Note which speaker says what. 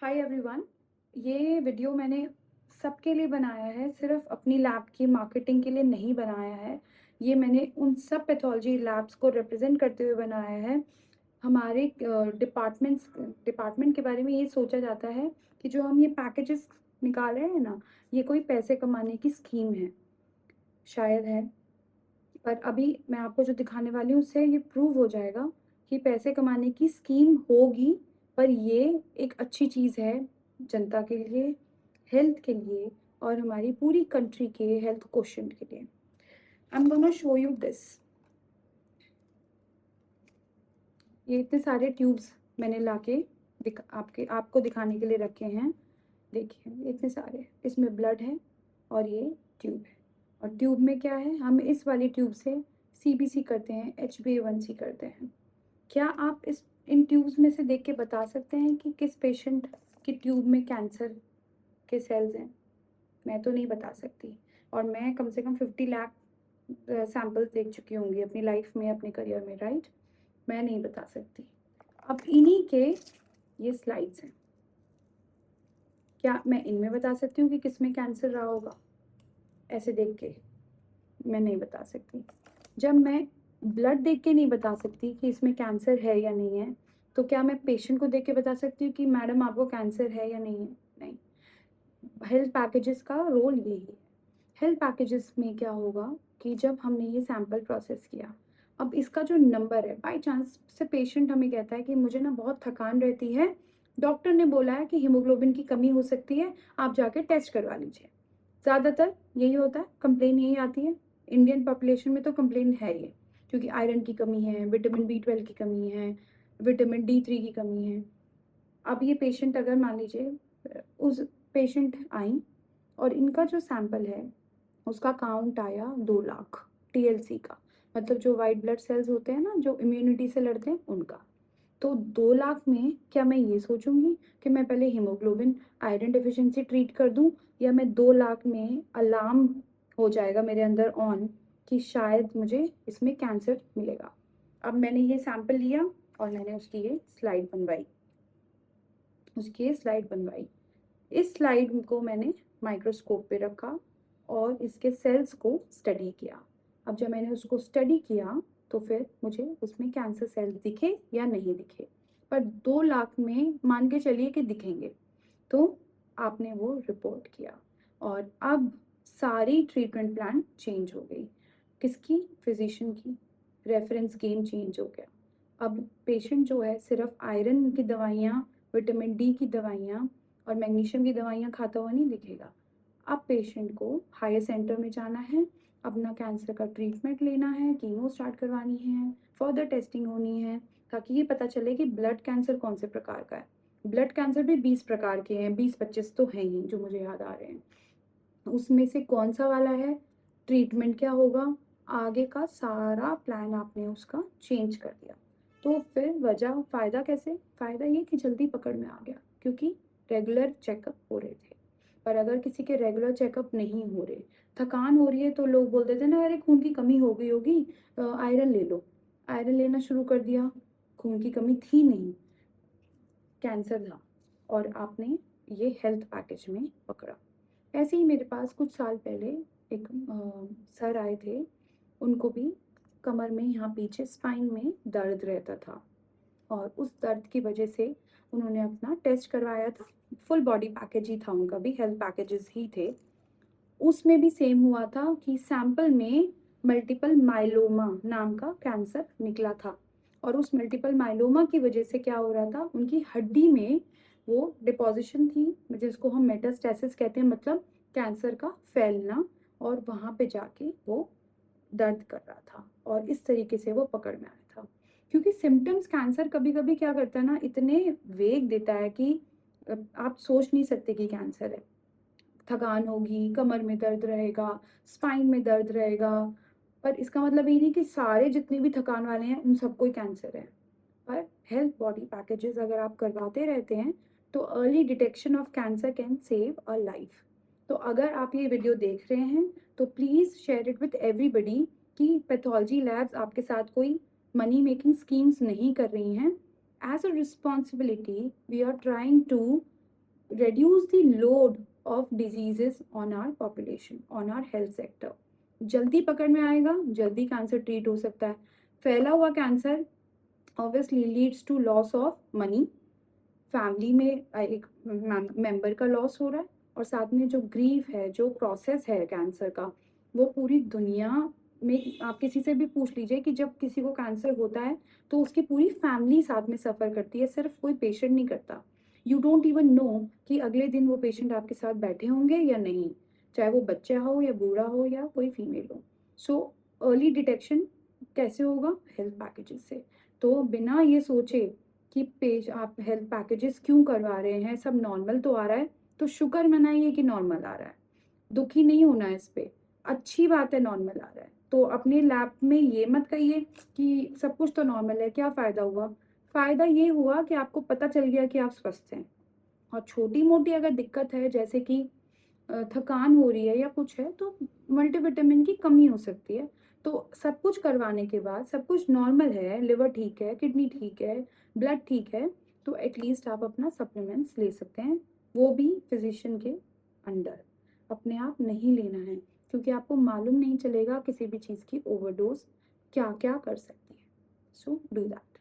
Speaker 1: Hi everyone. ये video मैंने सबके लिए बनाया है, सिर्फ अपनी लैब की मार्केटिंग के लिए नहीं बनाया है। ये मैंने उन सब पैथोलॉजी लैब्स को रिप्रेजेंट करते हुए बनाया है। हमारे डिपार्टमेंट के बारे में ये सोचा जाता है कि जो हम ये पैकेजेस निकाल रहे हैं ना, ये कोई पैसे कमाने की स्कीम है, शायद है। पर अभी मैं आपको जो दिखाने वाली हूँ उससे ये प्रूव हो जाएगा कि पैसे कमाने की स्कीम होगी, पर ये एक अच्छी चीज़ है जनता के लिए, हेल्थ के लिए और हमारी पूरी कंट्री के हेल्थ क्वोशंट के लिए। I am gonna show you this. ये इतने सारे ट्यूब्स मैंने लाके आपको दिखाने के लिए रखे हैं। देखिए इतने सारे, इसमें ब्लड है और ये ट्यूब है। और ट्यूब में क्या है, हम इस वाली ट्यूब से सीबीसी करते हैं, HbA1c करते हैं। क्या आप इस इन ट्यूब्स में से देख के बता सकते हैं कि किस पेशेंट की ट्यूब में कैंसर के सेल्स हैं? मैं तो नहीं बता सकती। और मैं कम से कम 50 लाख सैंपल्स देख चुकी होंगी अपनी लाइफ में, अपने करियर में, राइट? मैं नहीं बता सकती। अब इन्हीं के ये स्लाइड्स हैं। क्या मैं इनमें बता सकती हूँ कि किसमें कैंसर रहा होगा? ऐसे देख के मैं नहीं बता सकती। जब मैं ब्लड देख के नहीं बता सकती कि इसमें कैंसर है या नहीं है, तो क्या मैं पेशेंट को देख के बता सकती हूँ कि मैडम आपको कैंसर है या नहीं है? नहीं। हेल्थ पैकेजेस का रोल यही है। हेल्थ पैकेजेस में क्या होगा कि जब हमने ये सैंपल प्रोसेस किया, अब इसका जो नंबर है, बाय चांस से पेशेंट हमें कहता है कि मुझे ना बहुत थकान रहती है, डॉक्टर ने बोला है कि हीमोग्लोबिन की कमी हो सकती है, आप जाके टेस्ट करवा लीजिए। ज़्यादातर यही होता है, कंप्लेन यही आती है। इंडियन पॉपुलेशन में तो कंप्लेन है ये, क्योंकि आयरन की कमी है, विटामिन B12 की कमी है, विटामिन D3 की कमी है। अब ये पेशेंट अगर मान लीजिए उस पेशेंट आई और इनका जो सैंपल है उसका काउंट आया 2 लाख TLC का, मतलब जो वाइट ब्लड सेल्स होते हैं ना, जो इम्यूनिटी से लड़ते हैं, उनका। तो 2 लाख में क्या मैं ये सोचूंगी कि मैं पहले हीमोग्लोबिन आयरन डिफिशिएंसी ट्रीट कर दूं, या मैं 2 लाख में अलार्म हो जाएगा मेरे अंदर ऑन कि शायद मुझे इसमें कैंसर मिलेगा? अब मैंने ये सैंपल लिया और मैंने उसकी ये स्लाइड बनवाई। इस स्लाइड को मैंने माइक्रोस्कोप पे रखा और इसके सेल्स को स्टडी किया। अब जब मैंने उसको स्टडी किया तो फिर मुझे उसमें कैंसर सेल्स दिखे या नहीं दिखे, पर 2 लाख में मान के चलिए कि दिखेंगे। तो आपने वो रिपोर्ट किया और अब सारी ट्रीटमेंट प्लान चेंज हो गई। किसकी? फिजिशियन की। रेफरेंस गेम चेंज हो गया। अब पेशेंट जो है सिर्फ आयरन की दवाइयाँ, विटामिन D की दवाइयाँ और मैग्नीशियम की दवाइयाँ खाता हुआ नहीं दिखेगा। अब पेशेंट को हायर सेंटर में जाना है, अपना कैंसर का ट्रीटमेंट लेना है, कीमो स्टार्ट करवानी है, फर्दर टेस्टिंग होनी है, ताकि ये पता चले कि ब्लड कैंसर कौन से प्रकार का है। ब्लड कैंसर भी 20 प्रकार के हैं, 20-25 तो हैं ही जो मुझे याद आ रहे हैं। उसमें से कौन सा वाला है, ट्रीटमेंट क्या होगा, आगे का सारा प्लान आपने उसका चेंज कर दिया। तो फिर वजह फ़ायदा कैसे? फ़ायदा ये कि जल्दी पकड़ में आ गया, क्योंकि रेगुलर चेकअप हो रहे थे। पर अगर किसी के रेगुलर चेकअप नहीं हो रहे, थकान हो रही है, तो लोग बोल देते हैं ना, अरे खून की कमी हो गई होगी, आयरन ले लो। आयरन लेना शुरू कर दिया, खून की कमी थी नहीं, कैंसर था, और आपने ये हेल्थ पैकेज में पकड़ा। ऐसे ही मेरे पास कुछ साल पहले एक सर आए थे, उनको भी कमर में यहाँ पीछे स्पाइन में दर्द रहता था, और उस दर्द की वजह से उन्होंने अपना टेस्ट करवाया था। फुल बॉडी पैकेज ही था उनका भी, हेल्थ पैकेजेस ही थे। उसमें भी सेम हुआ था कि सैंपल में मल्टीपल माइलोमा नाम का कैंसर निकला था, और उस मल्टीपल माइलोमा की वजह से क्या हो रहा था, उनकी हड्डी में वो डिपॉजिशन थी, जिसको हम मेटास्टेसिस कहते हैं, मतलब कैंसर का फैलना, और वहाँ पे जाके वो दर्द कर रहा था, और इस तरीके से वो पकड़ में आया था। क्योंकि सिम्टम्स कैंसर कभी कभी क्या करता है ना, इतने वेग देता है कि आप सोच नहीं सकते कि कैंसर है। थकान होगी, कमर में दर्द रहेगा, स्पाइन में दर्द रहेगा, पर इसका मतलब ये नहीं कि सारे जितने भी थकान वाले हैं उन सबको ही कैंसर है। पर हेल्थ बॉडी पैकेजेस अगर आप करवाते रहते हैं, तो early detection of cancer can save a life. तो अगर आप ये वीडियो देख रहे हैं तो please share it with everybody कि पैथोलॉजी लैब्स आपके साथ कोई मनी मेकिंग स्कीम्स नहीं कर रही हैं। As a responsibility we are trying to reduce the load of diseases on our population, on our health sector. जल्दी पकड़ में आएगा, जल्दी कैंसर ट्रीट हो सकता है. फैला हुआ cancer obviously leads to loss of money, family में एक मेंबर का लॉस हो रहा है, और साथ में जो ग्रीफ है, जो प्रोसेस है कैंसर का, वो पूरी दुनिया में आप किसी से भी पूछ लीजिए कि जब किसी को कैंसर होता है तो उसकी पूरी फैमिली साथ में सफ़र करती है, सिर्फ कोई पेशेंट नहीं करता. यू डोंट इवन नो कि अगले दिन वो पेशेंट आपके साथ बैठे होंगे या नहीं, चाहे वो बच्चा हो या बूढ़ा हो या कोई फीमेल हो. सो अर्ली डिटेक्शन कैसे होगा? हेल्थ पैकेजेस से. तो बिना ये सोचे कि पेज आप हेल्थ पैकेजेस क्यों करवा रहे हैं, सब नॉर्मल तो आ रहा है, तो शुक्र मनाइए कि नॉर्मल आ रहा है, दुखी नहीं होना है इस पे. अच्छी बात है नॉर्मल आ रहा है, तो अपने लैब में ये मत कहिए कि सब कुछ तो नॉर्मल है, क्या फ़ायदा हुआ? फ़ायदा ये हुआ कि आपको पता चल गया कि आप स्वस्थ हैं. और छोटी-मोटी अगर दिक्कत है, जैसे कि थकान हो रही है या कुछ है, तो मल्टीविटामिन की कमी हो सकती है. तो सब कुछ करवाने के बाद सब कुछ नॉर्मल है, लिवर ठीक है, किडनी ठीक है, ब्लड ठीक है, तो एटलीस्ट आप अपना सप्लीमेंट्स ले सकते हैं, वो भी फिज़िशियन के अंडर. अपने आप नहीं लेना है, क्योंकि आपको मालूम नहीं चलेगा किसी भी चीज़ की ओवरडोज़ क्या-क्या कर सकती है. So do that.